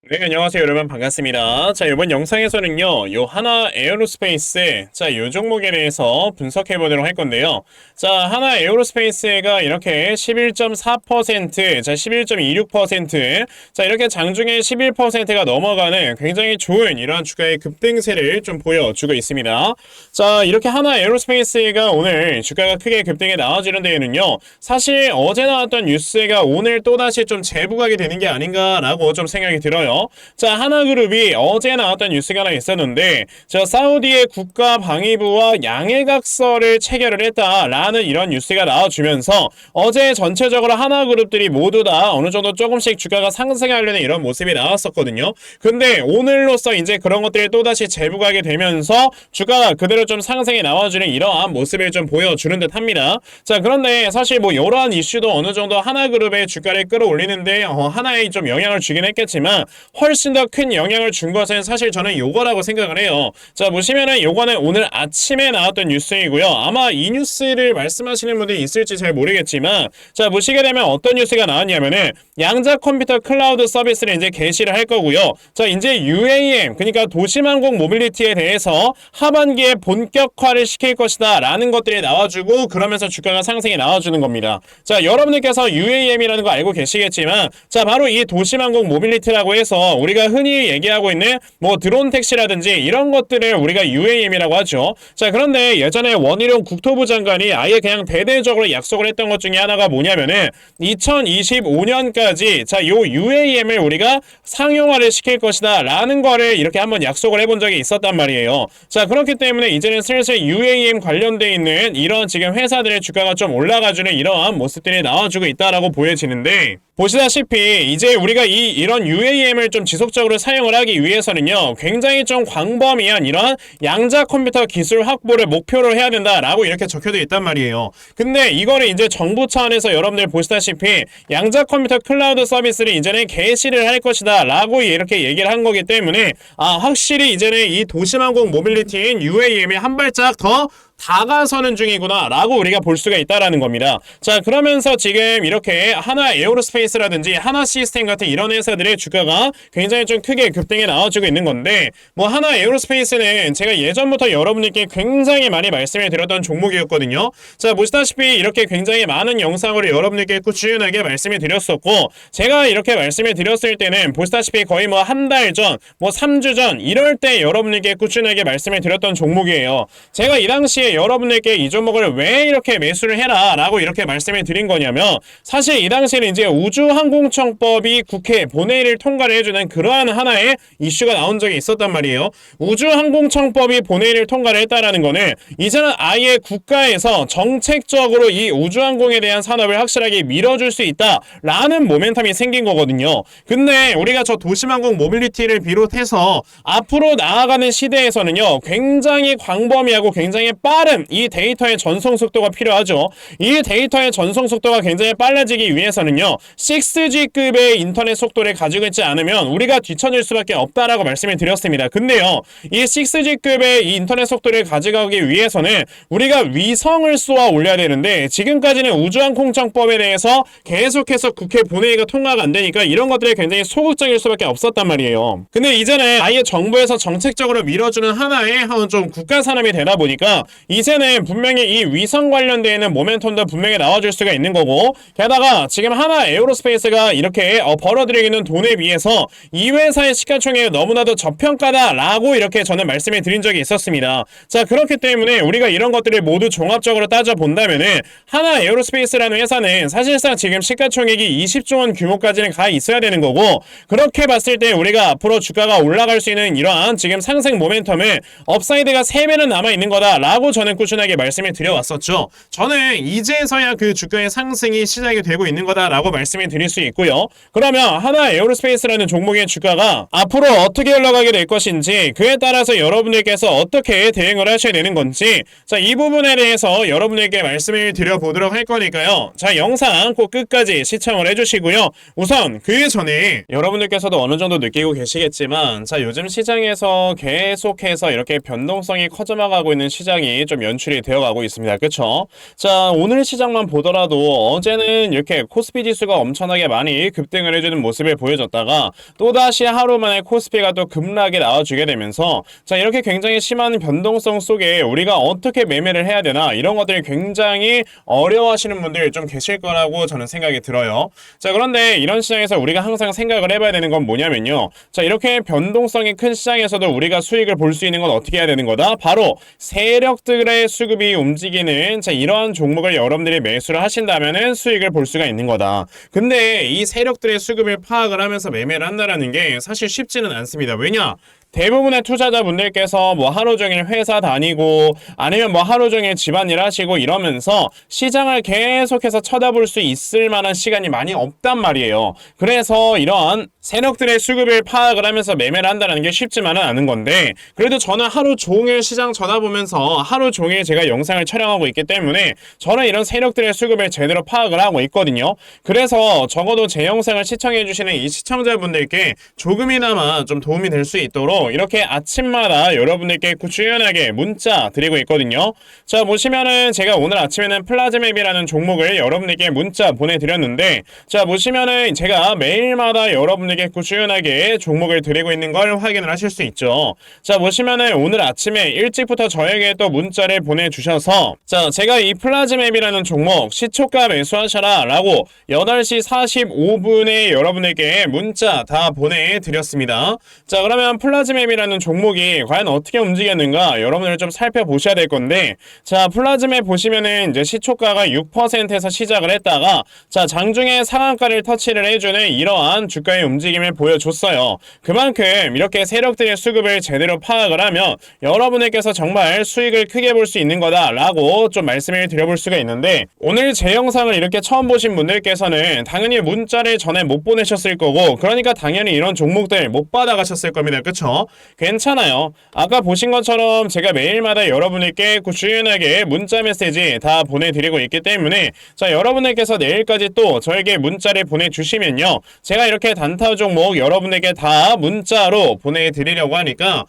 네, 안녕하세요. 여러분 반갑습니다. 자, 이번 영상에서는요, 요 하나 에어로스페이스, 자, 요 종목에 대해서 분석해 보도록 할 건데요. 자, 하나 에어로스페이스가 이렇게 11.4%, 자, 11.26%, 자, 이렇게 장중에 11%가 넘어가는 굉장히 좋은 이러한 주가의 급등세를 좀 보여주고 있습니다. 자, 이렇게 하나 에어로스페이스가 오늘 주가가 크게 급등에 나와주는 데에는요, 사실 어제 나왔던 뉴스가 오늘 또다시 좀 재부각이 되는 게 아닌가라고 좀 생각이 들어요. 자, 하나그룹이 어제 나왔던 뉴스가 하나 있었는데, 자, 사우디의 국가방위부와 양해각서를 체결을 했다라는 이런 뉴스가 나와주면서 어제 전체적으로 하나그룹들이 모두 다 어느 정도 조금씩 주가가 상승하려는 이런 모습이 나왔었거든요. 근데 오늘로써 이제 그런 것들이 또다시 재부각이 되면서 주가가 그대로 좀 상승이 나와주는 이러한 모습을 좀 보여주는 듯 합니다. 자, 그런데 사실 뭐 이러한 이슈도 어느 정도 하나그룹의 주가를 끌어올리는데 하나에 좀 영향을 주긴 했겠지만 훨씬 더 큰 영향을 준 것은 사실 저는 요거라고 생각을 해요. 자, 보시면은 요거는 오늘 아침에 나왔던 뉴스이고요. 아마 이 뉴스를 말씀하시는 분들이 있을지 잘 모르겠지만, 자, 보시게 되면 어떤 뉴스가 나왔냐면은 양자 컴퓨터 클라우드 서비스를 이제 개시를 할 거고요. 자, 이제 UAM, 그러니까 도심항공 모빌리티에 대해서 하반기에 본격화를 시킬 것이다 라는 것들이 나와주고, 그러면서 주가가 상승이 나와주는 겁니다. 자, 여러분들께서 UAM이라는 거 알고 계시겠지만, 자, 바로 이 도심항공 모빌리티라고 해서 우리가 흔히 얘기하고 있는 뭐 드론 택시라든지 이런 것들을 우리가 UAM이라고 하죠. 자, 그런데 예전에 원희룡 국토부 장관이 아예 그냥 대대적으로 약속을 했던 것 중에 하나가 뭐냐면은 2025년까지 자, 요 UAM을 우리가 상용화를 시킬 것이다 라는 거를 이렇게 한번 약속을 해본 적이 있었단 말이에요. 자, 그렇기 때문에 이제는 슬슬 UAM 관련돼 있는 이런 지금 회사들의 주가가 좀 올라가주는 이러한 모습들이 나와주고 있다라고 보여지는데, 보시다시피 이제 우리가 이런 UAM을 좀 지속적으로 사용을 하기 위해서는요, 굉장히 좀 광범위한 이런 양자 컴퓨터 기술 확보를 목표로 해야 된다라고 이렇게 적혀져 있단 말이에요. 근데 이거를 이제 정부 차원에서 여러분들 보시다시피 양자 컴퓨터 클라우드 서비스를 이제는 개시를 할 것이다 라고 이렇게 얘기를 한 거기 때문에, 확실히 이제는 이 도심항공 모빌리티인 UAM이 한 발짝 더 다가서는 중이구나 라고 우리가 볼 수가 있다라는 겁니다. 자, 그러면서 지금 이렇게 하나 에어로스페이스라든지 하나 시스템 같은 이런 회사들의 주가가 굉장히 좀 크게 급등에 나와주고 있는 건데, 뭐 하나 에어로스페이스는 제가 예전부터 여러분들께 굉장히 많이 말씀을 드렸던 종목이었거든요. 자, 보시다시피 이렇게 굉장히 많은 영상으로 여러분들께 꾸준하게 말씀을 드렸었고, 제가 이렇게 말씀을 드렸을 때는 보시다시피 거의 뭐 한 달 전, 뭐 3주 전 이럴 때 여러분들께 꾸준하게 말씀을 드렸던 종목이에요. 제가 이 당시에 여러분들께 이 종목을 왜 이렇게 매수를 해라 라고 이렇게 말씀을 드린 거냐면, 사실 이 당시에는 이제 우주항공청법이 국회 본회의를 통과를 해주는 그러한 하나의 이슈가 나온 적이 있었단 말이에요. 우주항공청법이 본회의를 통과를 했다라는 거는 이제는 아예 국가에서 정책적으로 이 우주항공에 대한 산업을 확실하게 밀어줄 수 있다라는 모멘텀이 생긴 거거든요. 근데 우리가 저 도심항공 모빌리티를 비롯해서 앞으로 나아가는 시대에서는요, 굉장히 광범위하고 굉장히 빠른 이 데이터의 전송 속도가 필요하죠. 이 데이터의 전송 속도가 굉장히 빨라지기 위해서는요, 6G급의 인터넷 속도를 가지고 있지 않으면 우리가 뒤처질 수밖에 없다라고 말씀을 드렸습니다. 근데요, 이 6G급의 이 인터넷 속도를 가져가기 위해서는 우리가 위성을 쏘아 올려야 되는데, 지금까지는 우주항공청법에 대해서 계속해서 국회 본회의가 통과가 안 되니까 이런 것들이 굉장히 소극적일 수밖에 없었단 말이에요. 근데 이제는 아예 정부에서 정책적으로 밀어주는 하나의 좀 국가 산업이 되다 보니까 이제는 분명히 이 위성 관련되는 모멘텀도 분명히 나와줄 수가 있는 거고, 게다가 지금 하나 에어로스페이스가 이렇게 벌어들이고 있는 돈에 비해서 이 회사의 시가총액이 너무나도 저평가다라고 이렇게 저는 말씀을 드린 적이 있었습니다. 자, 그렇기 때문에 우리가 이런 것들을 모두 종합적으로 따져본다면은 하나 에어로스페이스라는 회사는 사실상 지금 시가총액이 20조 원 규모까지는 가 있어야 되는 거고, 그렇게 봤을 때 우리가 앞으로 주가가 올라갈 수 있는 이러한 지금 상승 모멘텀은 업사이드가 3배는 남아있는 거다라고 저는 꾸준하게 말씀을 드려왔었죠. 저는 이제서야 그 주가의 상승이 시작이 되고 있는 거다라고 말씀을 드릴 수 있고요. 그러면 하나 에어로스페이스라는 종목의 주가가 앞으로 어떻게 흘러가게 될 것인지, 그에 따라서 여러분들께서 어떻게 대응을 하셔야 되는 건지, 자, 이 부분에 대해서 여러분들께 말씀을 드려보도록 할 거니까요. 자, 영상 꼭 끝까지 시청을 해주시고요. 우선 그 전에 여러분들께서도 어느 정도 느끼고 계시겠지만, 자, 요즘 시장에서 계속해서 이렇게 변동성이 커져나가고 있는 시장이 좀 연출이 되어가고 있습니다. 그쵸? 자, 오늘 시장만 보더라도 어제는 이렇게 코스피 지수가 엄청나게 많이 급등을 해주는 모습을 보여줬다가 또다시 하루 만에 코스피가 또 급락이 나와주게 되면서 자, 이렇게 굉장히 심한 변동성 속에 우리가 어떻게 매매를 해야 되나 이런 것들이 굉장히 어려워하시는 분들이 좀 계실 거라고 저는 생각이 들어요. 자, 그런데 이런 시장에서 우리가 항상 생각을 해봐야 되는 건 뭐냐면요. 자, 이렇게 변동성이 큰 시장에서도 우리가 수익을 볼 수 있는 건 어떻게 해야 되는 거다? 바로 세력들의 수급이 움직이는 자, 이러한 종목을 여러분들이 매수를 하신다면은 수익을 볼 수가 있는 거다. 근데 이 세력들의 수급을 파악을 하면서 매매를 한다라는 게 사실 쉽지는 않습니다. 왜냐? 대부분의 투자자분들께서 뭐 하루 종일 회사 다니고 아니면 뭐 하루 종일 집안일 하시고 이러면서 시장을 계속해서 쳐다볼 수 있을 만한 시간이 많이 없단 말이에요. 그래서 이러한 세력들의 수급을 파악을 하면서 매매를 한다는 게 쉽지만은 않은 건데 그래도 저는 하루 종일 시장 쳐다보면서 하루 종일 제가 영상을 촬영하고 있기 때문에 저는 이런 세력들의 수급을 제대로 파악을 하고 있거든요. 그래서 적어도 제 영상을 시청해 주시는 이 시청자분들께 조금이나마 좀 도움이 될 수 있도록 이렇게 아침마다 여러분들께 꾸준하게 문자 드리고 있거든요. 자, 보시면은 제가 오늘 아침에는 플라즈맵이라는 종목을 여러분들께 문자 보내드렸는데 자, 보시면은 제가 매일마다 여러분들께 꾸준하게 종목을 드리고 있는 걸 확인을 하실 수 있죠. 자, 보시면은 오늘 아침에 일찍부터 저에게 또 문자를 보내주셔서 자, 제가 이 플라즈맵이라는 종목 시초가 매수하셔라 라고 8시 45분에 여러분들께 문자 다 보내드렸습니다. 자, 그러면 플라즈맵이라는 종목이 과연 어떻게 움직였는가 여러분들 좀 살펴보셔야 될 건데 자, 플라즈맵 보시면은 이제 시초가가 6%에서 시작을 했다가 자, 장중에 상한가를 터치를 해주는 이러한 주가의 움직임을 보여줬어요. 그만큼 이렇게 세력들의 수급을 제대로 파악을 하면 여러분들께서 정말 수익을 크게 볼 수 있는 거다 라고 좀 말씀을 드려볼 수가 있는데 오늘 제 영상을 이렇게 처음 보신 분들께서는 당연히 문자를 전에 못 보내셨을 거고 그러니까 당연히 이런 종목들 못 받아가셨을 겁니다. 그쵸? 괜찮아요. 아까 보신 것처럼 제가 매일마다 여러분들께 꾸준하게 문자 메시지 다 보내드리고 있기 때문에 자, 여러분들께서 내일까지 또 저에게 문자를 보내주시면요 제가 이렇게 단타 종목 여러분에게 다 문자로 보내드리려고 하니까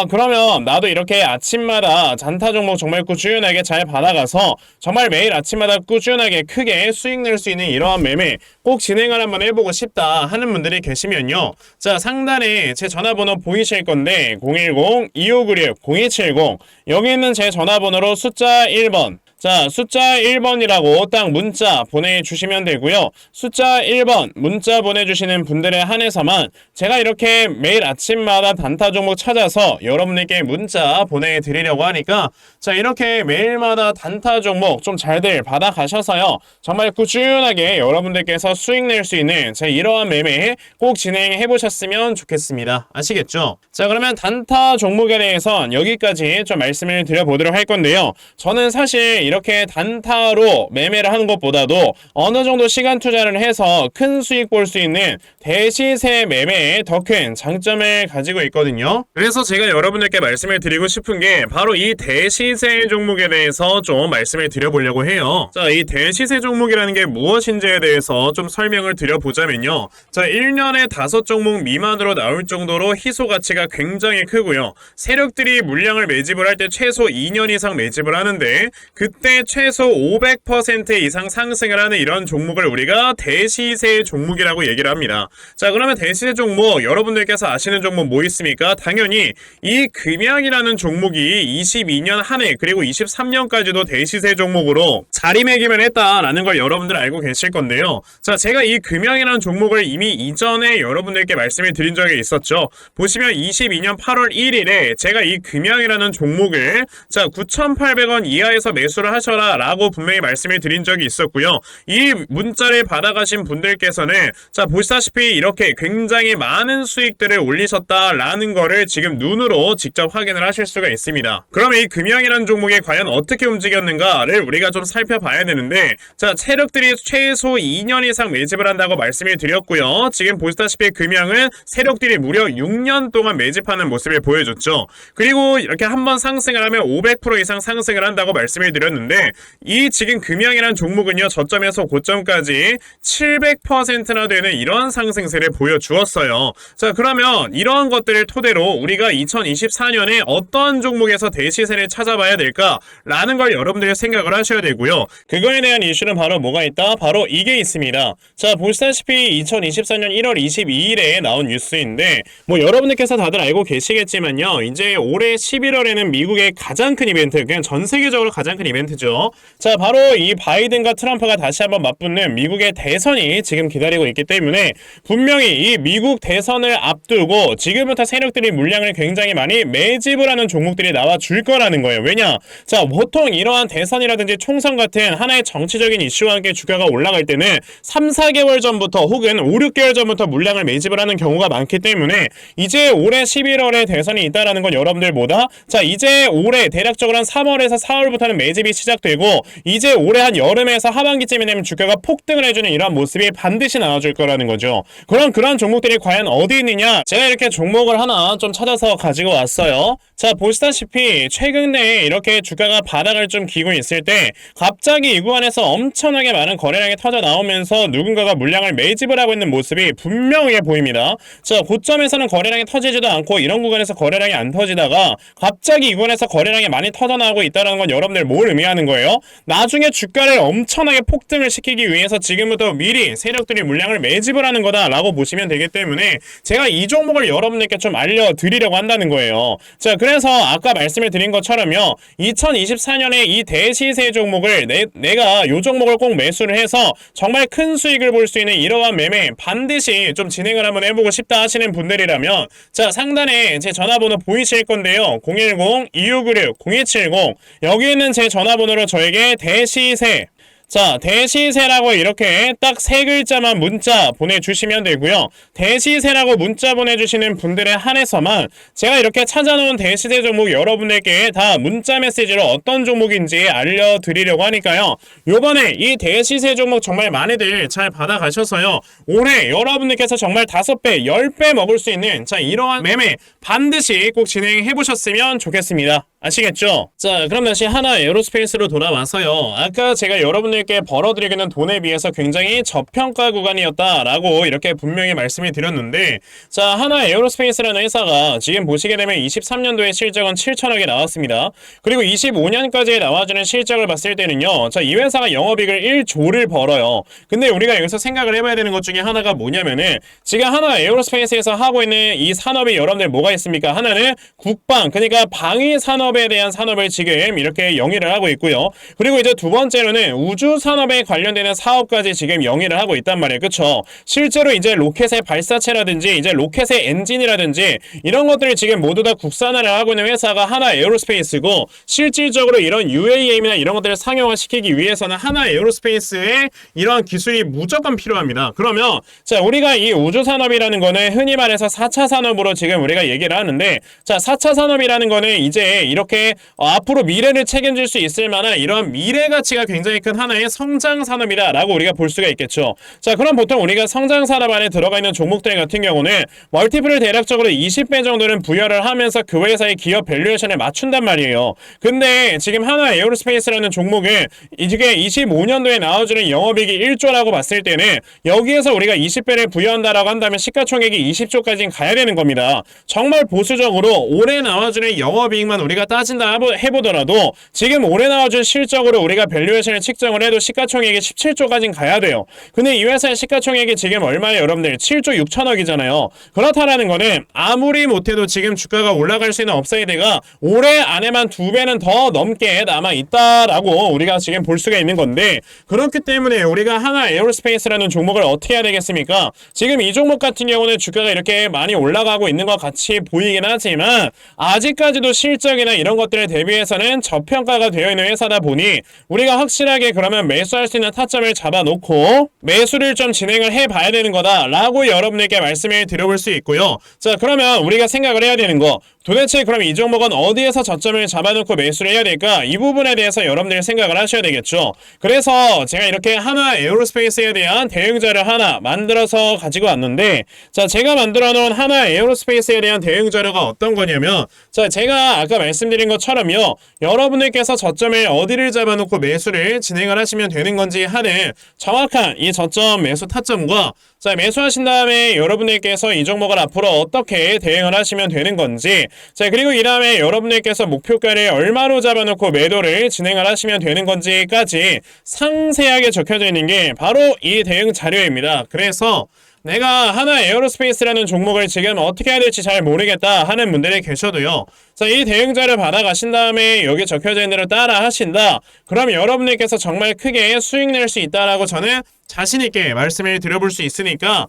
그러면 나도 이렇게 아침마다 단타 종목 정말 꾸준하게 잘 받아가서 정말 매일 아침마다 꾸준하게 크게 수익 낼 수 있는 이러한 매매 꼭 진행을 한번 해보고 싶다 하는 분들이 계시면요 자, 상단에 제 전화번호 보이실 건데 010-2596-0270 여기 있는 제 전화번호로 숫자 1번 자, 숫자 1번이라고 딱 문자 보내주시면 되고요. 숫자 1번 문자 보내주시는 분들에 한해서만 제가 이렇게 매일 아침마다 단타 종목 찾아서 여러분들께 문자 보내드리려고 하니까 자, 이렇게 매일마다 단타 종목 좀 잘들 받아가셔서요 정말 꾸준하게 여러분들께서 수익 낼 수 있는 자, 이러한 매매 꼭 진행해보셨으면 좋겠습니다. 아시겠죠? 자, 그러면 단타 종목에 대해선 여기까지 좀 말씀을 드려보도록 할 건데요. 저는 사실 이렇게 단타로 매매를 하는 것보다도 어느 정도 시간 투자를 해서 큰 수익 볼 수 있는 대시세 매매에 더 큰 장점을 가지고 있거든요. 그래서 제가 여러분들께 말씀을 드리고 싶은 게 바로 이 대시세 종목에 대해서 좀 말씀을 드려보려고 해요. 자, 이 대시세 종목이라는 게 무엇인지에 대해서 좀 설명을 드려보자면요. 자, 1년에 5종목 미만으로 나올 정도로 희소 가치가 굉장히 크고요. 세력들이 물량을 매집을 할 때 최소 2년 이상 매집을 하는데 그때 최소 500% 이상 상승을 하는 이런 종목을 우리가 대시세 종목이라고 얘기를 합니다. 자, 그러면 대시세 종목 여러분들께서 아시는 종목 뭐 있습니까? 당연히 이 금양이라는 종목이 22년 한 해 그리고 23년까지도 대시세 종목으로 자리매김을 했다라는 걸 여러분들 알고 계실 건데요. 자, 제가 이 금양이라는 종목을 이미 이전에 여러분들께 말씀을 드린 적이 있었죠. 보시면 22년 8월 1일에 제가 이 금양이라는 종목을 자, 9,800원 이하에서 매수를 하셔라 라고 분명히 말씀을 드린 적이 있었고요. 이 문자를 받아가신 분들께서는 자, 보시다시피 이렇게 굉장히 많은 수익들을 올리셨다라는 거를 지금 눈으로 직접 확인을 하실 수가 있습니다. 그럼 이 금양이라는 종목이 과연 어떻게 움직였는가를 우리가 좀 살펴봐야 되는데 자, 세력들이 최소 2년 이상 매집을 한다고 말씀을 드렸고요. 지금 보시다시피 금양은 세력들이 무려 6년 동안 매집하는 모습을 보여줬죠. 그리고 이렇게 한번 상승을 하면 500% 이상 상승을 한다고 말씀을 드렸는데 드렸는데 이 지금 금양이라는 종목은요 저점에서 고점까지 700%나 되는 이런 상승세를 보여주었어요. 자, 그러면 이러한 것들을 토대로 우리가 2024년에 어떤 종목에서 대시세를 찾아봐야 될까라는 걸 여러분들이 생각을 하셔야 되고요. 그거에 대한 이슈는 바로 뭐가 있다? 바로 이게 있습니다. 자, 보시다시피 2024년 1월 22일에 나온 뉴스인데 뭐 여러분들께서 다들 알고 계시겠지만요. 이제 올해 11월에는 미국의 가장 큰 이벤트, 그냥 전 세계적으로 가장 큰 이벤트죠. 자, 바로 이 바이든과 트럼프가 다시 한번 맞붙는 미국의 대선이 지금 기다리고 있기 때문에 분명히 이 미국 대선을 앞두고 지금부터 세력들이 물량을 굉장히 많이 매집을 하는 종목들이 나와줄 거라는 거예요. 왜냐? 자, 보통 이러한 대선이라든지 총선 같은 하나의 정치적인 이슈와 함께 주가가 올라갈 때는 3, 4개월 전부터 혹은 5, 6개월 전부터 물량을 매집을 하는 경우가 많기 때문에 이제 올해 11월에 대선이 있다라는 건 여러분들 뭐다? 자, 이제 올해 대략적으로 한 3월에서 4월부터는 매집이 시작되고 이제 올해 한 여름에서 하반기쯤이 되면 주가가 폭등을 해주는 이런 모습이 반드시 나와줄 거라는 거죠. 그럼 그런 종목들이 과연 어디 있느냐? 제가 이렇게 종목을 하나 좀 찾아서 가지고 왔어요. 자, 보시다시피 최근에 이렇게 주가가 바닥을 좀 기고 있을 때 갑자기 이 구간에서 엄청나게 많은 거래량이 터져 나오면서 누군가가 물량을 매집을 하고 있는 모습이 분명해 보입니다. 자, 고점에서는 거래량이 터지지도 않고 이런 구간에서 거래량이 안 터지다가 갑자기 이 구간에서 거래량이 많이 터져 나오고 있다는 건 여러분들 뭘 의미하는 거예요? 나중에 주가를 엄청나게 폭등을 시키기 위해서 지금부터 미리 세력들이 물량을 매집을 하는 거다라고 보시면 되기 때문에 제가 이 종목을 여러분들께 좀 알려드리려고 한다는 거예요. 자, 그래서 아까 말씀을 드린 것처럼요. 2024년에 이 대시세 종목을 내가 이 종목을 꼭 매수를 해서 정말 큰 수익을 볼 수 있는 이러한 매매 반드시 좀 진행을 한번 해보고 싶다 하시는 분들이라면 자, 상단에 제 전화번호 보이실 건데요. 010-2696-0270 여기 있는 제 전화번호로 저에게 대시세 자, 대시세라고 이렇게 딱 세 글자만 문자 보내주시면 되고요. 대시세라고 문자 보내주시는 분들에 한해서만 제가 이렇게 찾아놓은 대시세 종목 여러분들께 다 문자 메시지로 어떤 종목인지 알려드리려고 하니까요. 요번에 이 대시세 종목 정말 많이들 잘 받아가셔서요. 올해 여러분들께서 정말 5배, 10배 먹을 수 있는 자, 이러한 매매 반드시 꼭 진행해보셨으면 좋겠습니다. 아시겠죠? 자, 그럼 다시 하나 에어로스페이스로 돌아와서요. 아까 제가 여러분들께 벌어드리는 돈에 비해서 굉장히 저평가 구간이었다라고 이렇게 분명히 말씀을 드렸는데 자, 하나 에어로스페이스라는 회사가 지금 보시게 되면 23년도에 실적은 7천억이 나왔습니다. 그리고 25년까지 나와주는 실적을 봤을 때는요. 자, 이 회사가 영업이익을 1조를 벌어요. 근데 우리가 여기서 생각을 해봐야 되는 것 중에 하나가 뭐냐면은 지금 하나 에어로스페이스에서 하고 있는 이 산업이 여러분들 뭐가 있습니까? 하나는 국방, 그러니까 방위 산업에 대한 산업을 지금 이렇게 영위를 하고 있고요. 그리고 이제 두 번째로는 우주 산업에 관련되는 사업까지 지금 영위를 하고 있단 말이에요. 그쵸? 실제로 이제 로켓의 발사체라든지 이제 로켓의 엔진이라든지 이런 것들을 지금 모두 다 국산화를 하고 있는 회사가 하나 에어로스페이스고 실질적으로 이런 UAM이나 이런 것들을 상용화시키기 위해서는 하나 에어로스페이스의 이러한 기술이 무조건 필요합니다. 그러면 자, 우리가 이 우주 산업이라는 거는 흔히 말해서 4차 산업으로 지금 우리가 얘기를 하는데 자, 4차 산업이라는 거는 이제 이렇게 앞으로 미래를 책임질 수 있을 만한 이런 미래 가치가 굉장히 큰 하나의 성장 산업이다라고 우리가 볼 수가 있겠죠. 자, 그럼 보통 우리가 성장 산업 안에 들어가 있는 종목들 같은 경우는 멀티플을 대략적으로 20배 정도는 부여를 하면서 그 회사의 기업 밸류에이션에 맞춘단 말이에요. 근데 지금 하나 에어로스페이스라는 종목은 이게 25년도에 나와주는 영업이익이 1조라고 봤을 때는 여기에서 우리가 20배를 부여한다라고 한다면 시가총액이 20조까지는 가야 되는 겁니다. 정말 보수적으로 올해 나와주는 영업이익만 우리가 따진다 해보더라도 지금 올해 나와준 실적으로 우리가 밸류에이션을 측정을 해도 시가총액이 17조까지는 가야 돼요. 근데 이 회사의 시가총액이 지금 얼마예요, 여러분들? 7조 6천억이잖아요. 그렇다라는 거는 아무리 못해도 지금 주가가 올라갈 수 있는 업사이드가 올해 안에만 2배는 더 넘게 남아있다라고 우리가 지금 볼 수가 있는 건데 그렇기 때문에 우리가 하나 에어로스페이스라는 종목을 어떻게 해야 되겠습니까? 지금 이 종목 같은 경우는 주가가 이렇게 많이 올라가고 있는 것 같이 보이긴 하지만 아직까지도 실적이나 이런 것들에 대비해서는 저평가가 되어 있는 회사다 보니 우리가 확실하게 그러면 매수할 수 있는 타점을 잡아놓고 매수를 좀 진행을 해봐야 되는 거다라고 여러분들께 말씀을 드려볼 수 있고요. 자, 그러면 우리가 생각을 해야 되는 거 도대체 그럼 이 종목은 어디에서 저점을 잡아놓고 매수를 해야 될까? 이 부분에 대해서 여러분들이 생각을 하셔야 되겠죠. 그래서 제가 이렇게 하나 에어로스페이스에 대한 대응자를 하나 만들어서 가지고 왔는데 자, 제가 만들어 놓은 하나 에어로스페이스에 대한 대응자료가 어떤 거냐면 자, 제가 아까 말씀을 말씀드린 것처럼요. 여러분들께서 저점을 어디를 잡아놓고 매수를 진행을 하시면 되는 건지 하는 정확한 이 저점 매수 타점과 자, 매수하신 다음에 여러분들께서 이 종목을 앞으로 어떻게 대응을 하시면 되는 건지 자, 그리고 이 다음에 여러분들께서 목표가를 얼마로 잡아놓고 매도를 진행을 하시면 되는 건지까지 상세하게 적혀져 있는 게 바로 이 대응 자료입니다. 그래서 내가 하나 에어로스페이스라는 종목을 지금 어떻게 해야 될지 잘 모르겠다 하는 분들이 계셔도요. 자, 이 대응자를 받아가신 다음에 여기 적혀져 있는 대로 따라 하신다. 그럼 여러분들께서 정말 크게 수익 낼 수 있다라고 저는 자신있게 말씀을 드려볼 수 있으니까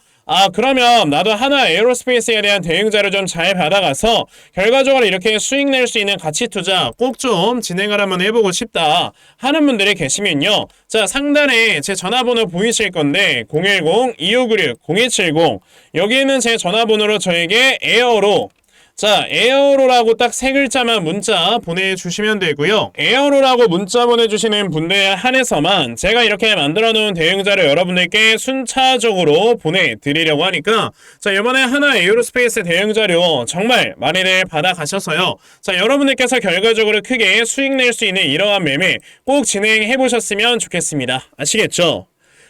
그러면 나도 하나 에어로스페이스에 대한 대응자를 좀 잘 받아가서 결과적으로 이렇게 수익 낼 수 있는 가치 투자 꼭 좀 진행을 한번 해보고 싶다 하는 분들이 계시면요. 자, 상단에 제 전화번호 보이실 건데 010-2596-0270 여기에는 제 전화번호로 저에게 에어로 자, 에어로라고 딱 세 글자만 문자 보내주시면 되고요. 에어로라고 문자 보내주시는 분들 한해서만 제가 이렇게 만들어 놓은 대응자를 여러분들께 순차적으로 보내드리려고 하니까 자, 이번에 하나 에어로스페이스 대응자료 정말 많이들 받아가셔서요. 자, 여러분들께서 결과적으로 크게 수익 낼 수 있는 이러한 매매 꼭 진행해 보셨으면 좋겠습니다. 아시겠죠?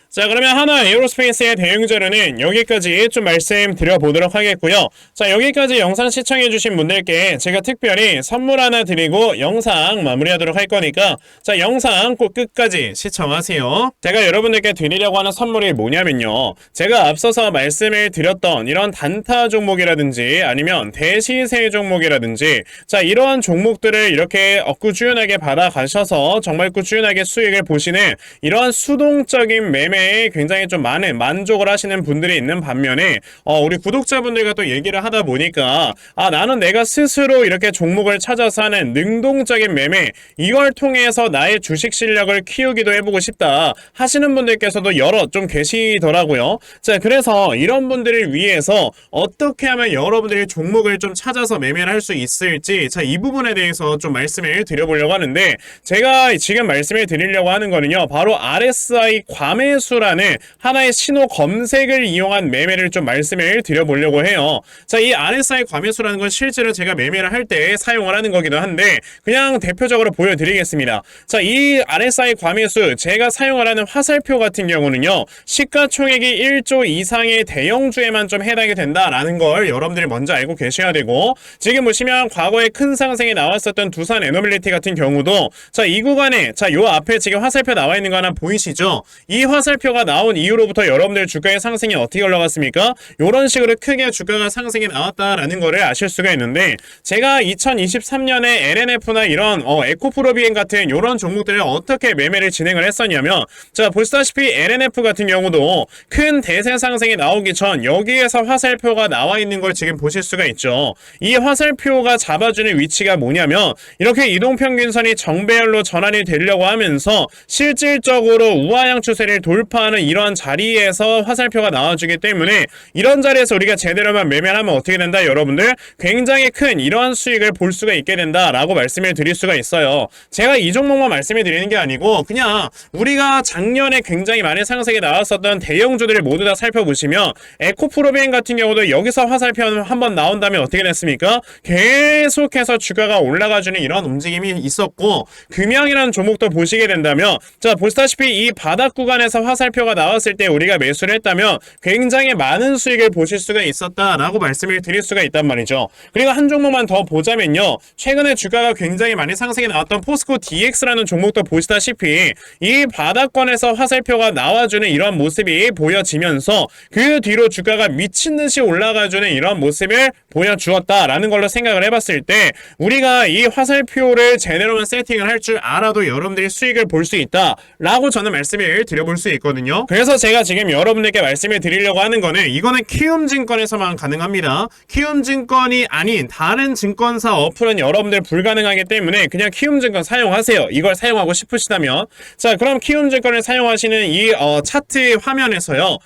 자, 그러면 하나 에어로스페이스의 대응 자료는 여기까지 좀 말씀드려보도록 하겠고요. 자, 여기까지 영상 시청해주신 분들께 제가 특별히 선물 하나 드리고 영상 마무리하도록 할 거니까 자, 영상 꼭 끝까지 시청하세요. 제가 여러분들께 드리려고 하는 선물이 뭐냐면요. 제가 앞서서 말씀을 드렸던 이런 단타 종목이라든지 아니면 대시세 종목이라든지 자, 이러한 종목들을 이렇게 꾸준하게 받아가셔서 정말 꾸준하게 수익을 보시는 이러한 수동적인 매매 굉장히 좀 많은 만족을 하시는 분들이 있는 반면에 우리 구독자분들과 또 얘기를 하다 보니까 나는 내가 스스로 이렇게 종목을 찾아서 하는 능동적인 매매 이걸 통해서 나의 주식 실력을 키우기도 해보고 싶다 하시는 분들께서도 여러 좀 계시더라고요. 자, 그래서 이런 분들을 위해서 어떻게 하면 여러분들이 종목을 좀 찾아서 매매를 할 수 있을지 자, 이 부분에 대해서 좀 말씀을 드려보려고 하는데 제가 지금 말씀을 드리려고 하는 거는요. 바로 RSI 과매수 라는 하나의 신호 검색을 이용한 매매를 좀 말씀을 드려보려고 해요. 자, 이 RSI 과매수라는 건 실제로 제가 매매를 할 때 사용을 하는 거기도 한데 그냥 대표적으로 보여드리겠습니다. 자, 이 RSI 과매수 제가 사용을 하는 화살표 같은 경우는요. 시가총액이 1조 이상의 대형주에만 좀 해당이 된다라는 걸 여러분들이 먼저 알고 계셔야 되고 지금 보시면 과거에 큰 상승이 나왔었던 두산 에너빌리티 같은 경우도 자, 이 구간에 자, 요 앞에 지금 화살표 나와 있는 거 하나 보이시죠? 이 화살표가 나온 이후로부터 여러분들 주가의 상승이 어떻게 올라갔습니까? 이런 식으로 크게 주가가 상승이 나왔다라는 거를 아실 수가 있는데 제가 2023년에 LNF나 이런 에코프로비엔 같은 이런 종목들을 어떻게 매매를 진행을 했었냐면 자, 보시다시피 LNF 같은 경우도 큰 대세 상승이 나오기 전 여기에서 화살표가 나와 있는 걸 지금 보실 수가 있죠. 이 화살표가 잡아주는 위치가 뭐냐면 이렇게 이동평균선이 정배열로 전환이 되려고 하면서 실질적으로 우하향 추세를 돌파하는 이런 자리에서 화살표가 나와주기 때문에 이런 자리에서 우리가 제대로만 매매를 하면 어떻게 된다? 여러분들 굉장히 큰 이러한 수익을 볼 수가 있게 된다라고 말씀을 드릴 수가 있어요. 제가 이 종목만 말씀을 드리는 게 아니고 그냥 우리가 작년에 굉장히 많은 상승이 나왔었던 대형주들을 모두 다 살펴보시면 에코프로비엔 같은 경우도 여기서 화살표 한번 나온 다음에 어떻게 됐습니까? 계속해서 주가가 올라가주는 이런 움직임이 있었고 금양이라는 종목도 보시게 된다면 자, 보시다시피 이 바닥 구간에서 화살표가 나왔을 때 우리가 매수를 했다면 굉장히 많은 수익을 보실 수가 있었다라고 말씀을 드릴 수가 있단 말이죠. 그리고 한 종목만 더 보자면요. 최근에 주가가 굉장히 많이 상승이 나왔던 포스코 DX라는 종목도 보시다시피 이 바닥권에서 화살표가 나와주는 이런 모습이 보여지면서 그 뒤로 주가가 미친듯이 올라가주는 이런 모습을 보여주었다라는 걸로 생각을 해봤을 때 우리가 이 화살표를 제대로만 세팅을 할 줄 알아도 여러분들이 수익을 볼 수 있다라고 저는 말씀을 드려볼 수 있거든요. 그래서 제가 지금 여러분들께 말씀을 드리려고 하는 거는 이거는 키움증권에서만 가능합니다. 키움증권이 아닌 다른 증권사 어플은 여러분들 불가능하기 때문에 그냥 키움증권 사용하세요. 이걸 사용하고 싶으시다면 자, 그럼 키움증권을 사용하시는 이 차트 화면에서요.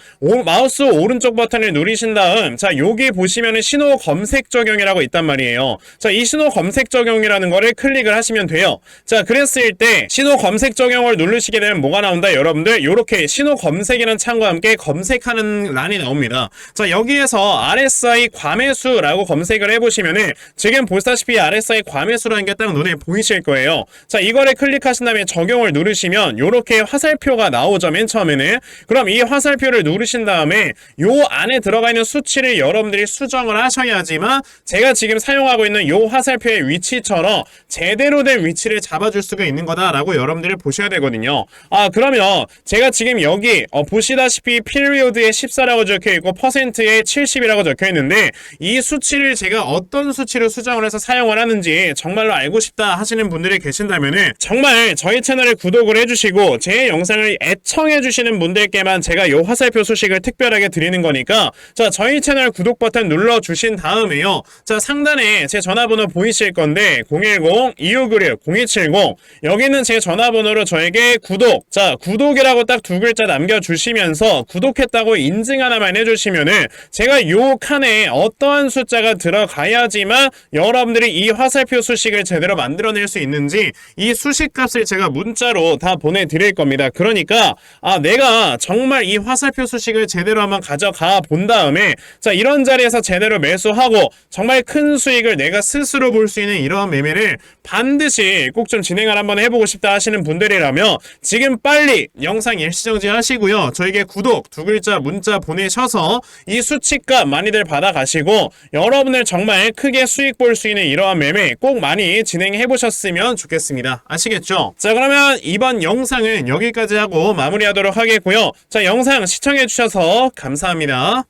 마우스 오른쪽 버튼을 누르신 다음 자, 여기 보시면은 신호 검색 적용이라고 있단 말이에요. 자, 이 신호 검색 적용이라는 거를 클릭을 하시면 돼요. 자, 그랬을 때 신호 검색 적용을 누르시게 되면 뭐가 나온다? 여러분들 요렇게 신호 검색이라는 창과 함께 검색하는 란이 나옵니다. 자, 여기에서 RSI 과매수라고 검색을 해보시면은 지금 보시다시피 RSI 과매수라는 게 딱 눈에 보이실 거예요. 자, 이거를 클릭하신 다음에 적용을 누르시면 요렇게 화살표가 나오죠. 맨 처음에는. 그럼 이 화살표를 누르신 다음에 요 안에 들어가 있는 수치를 여러분들이 수정을 하셔야지만 제가 지금 사용하고 있는 요 화살표의 위치처럼 제대로 된 위치를 잡아줄 수가 있는 거다라고 여러분들이 보셔야 되거든요. 그러면 제가 지금 여기 보시다시피 period에 14라고 적혀있고 퍼센트에 70이라고 적혀있는데 이 수치를 제가 어떤 수치로 수정을 해서 사용을 하는지 정말로 알고 싶다 하시는 분들이 계신다면은 정말 저희 채널에 구독을 해주시고 제 영상을 애청해주시는 분들께만 제가 요 화살표 소식을 특별하게 드리는 거니까 자, 저희 채널 구독 버튼 눌러주신 다음에요. 자, 상단에 제 전화번호 보이실 건데 010-2596-0270 여기는 제 전화번호로 저에게 구독, 자, 구독이라고 딱 두 글자 남겨주시면서 구독했다고 인증 하나만 해주시면은 제가 요 칸에 어떠한 숫자가 들어가야지만 여러분들이 이 화살표 수식을 제대로 만들어낼 수 있는지 이 수식값을 제가 문자로 다 보내드릴 겁니다. 그러니까 내가 정말 이 화살표 수식을 제대로 한번 가져가 본 다음에 자, 이런 자리에서 제대로 매수하고 정말 큰 수익을 내가 스스로 볼 수 있는 이러한 매매를 반드시 꼭 좀 진행을 한번 해보고 싶다 하시는 분들이라면 지금 빨리 영상 일시정지 하시고요. 저에게 구독 두 글자 문자 보내셔서 이 수치값 많이들 받아가시고 여러분들 정말 크게 수익 볼 수 있는 이러한 매매 꼭 많이 진행해 보셨으면 좋겠습니다. 아시겠죠? 자, 그러면 이번 영상은 여기까지 하고 마무리하도록 하겠고요. 자, 영상 시청해 주셔서 감사합니다.